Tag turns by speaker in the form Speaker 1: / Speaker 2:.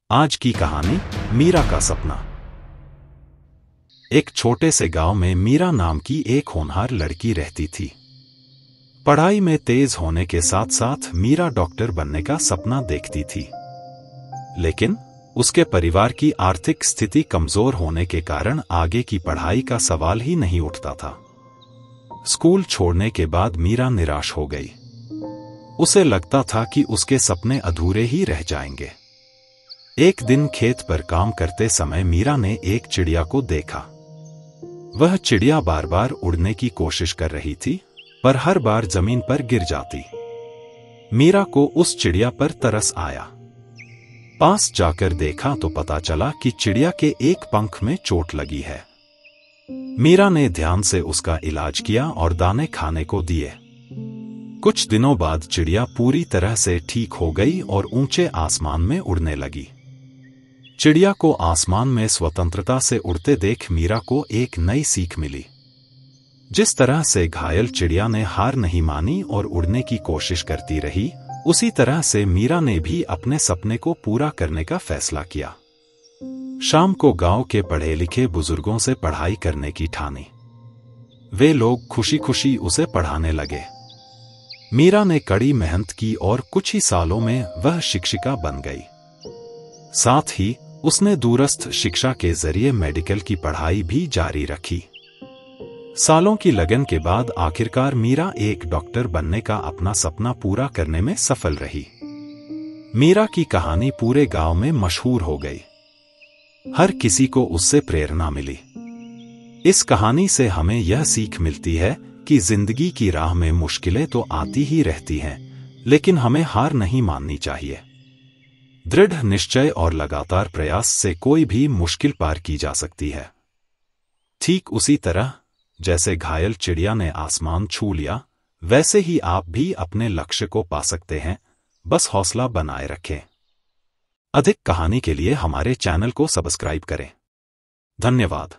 Speaker 1: आज की कहानी मीरा का सपना। एक छोटे से गांव में मीरा नाम की एक होनहार लड़की रहती थी। पढ़ाई में तेज होने के साथ साथ मीरा डॉक्टर बनने का सपना देखती थी, लेकिन उसके परिवार की आर्थिक स्थिति कमजोर होने के कारण आगे की पढ़ाई का सवाल ही नहीं उठता था। स्कूल छोड़ने के बाद मीरा निराश हो गई। उसे लगता था कि उसके सपने अधूरे ही रह जाएंगे। एक दिन खेत पर काम करते समय मीरा ने एक चिड़िया को देखा। वह चिड़िया बार बार उड़ने की कोशिश कर रही थी, पर हर बार जमीन पर गिर जाती। मीरा को उस चिड़िया पर तरस आया। पास जाकर देखा तो पता चला कि चिड़िया के एक पंख में चोट लगी है। मीरा ने ध्यान से उसका इलाज किया और दाने खाने को दिए। कुछ दिनों बाद चिड़िया पूरी तरह से ठीक हो गई और ऊंचे आसमान में उड़ने लगी। चिड़िया को आसमान में स्वतंत्रता से उड़ते देख मीरा को एक नई सीख मिली। जिस तरह से घायल चिड़िया ने हार नहीं मानी और उड़ने की कोशिश करती रही, उसी तरह से मीरा ने भी अपने सपने को पूरा करने का फैसला किया। शाम को गांव के पढ़े लिखे बुजुर्गों से पढ़ाई करने की ठानी। वे लोग खुशी खुशी उसे पढ़ाने लगे। मीरा ने कड़ी मेहनत की और कुछ ही सालों में वह शिक्षिका बन गई। साथ ही उसने दूरस्थ शिक्षा के जरिए मेडिकल की पढ़ाई भी जारी रखी। सालों की लगन के बाद आखिरकार मीरा एक डॉक्टर बनने का अपना सपना पूरा करने में सफल रही। मीरा की कहानी पूरे गांव में मशहूर हो गई। हर किसी को उससे प्रेरणा मिली। इस कहानी से हमें यह सीख मिलती है कि जिंदगी की राह में मुश्किलें तो आती ही रहती हैं, लेकिन हमें हार नहीं माननी चाहिए। दृढ़ निश्चय और लगातार प्रयास से कोई भी मुश्किल पार की जा सकती है। ठीक उसी तरह जैसे घायल चिड़िया ने आसमान छू लिया, वैसे ही आप भी अपने लक्ष्य को पा सकते हैं। बस हौसला बनाए रखें। अधिक कहानी के लिए हमारे चैनल को सब्सक्राइब करें। धन्यवाद।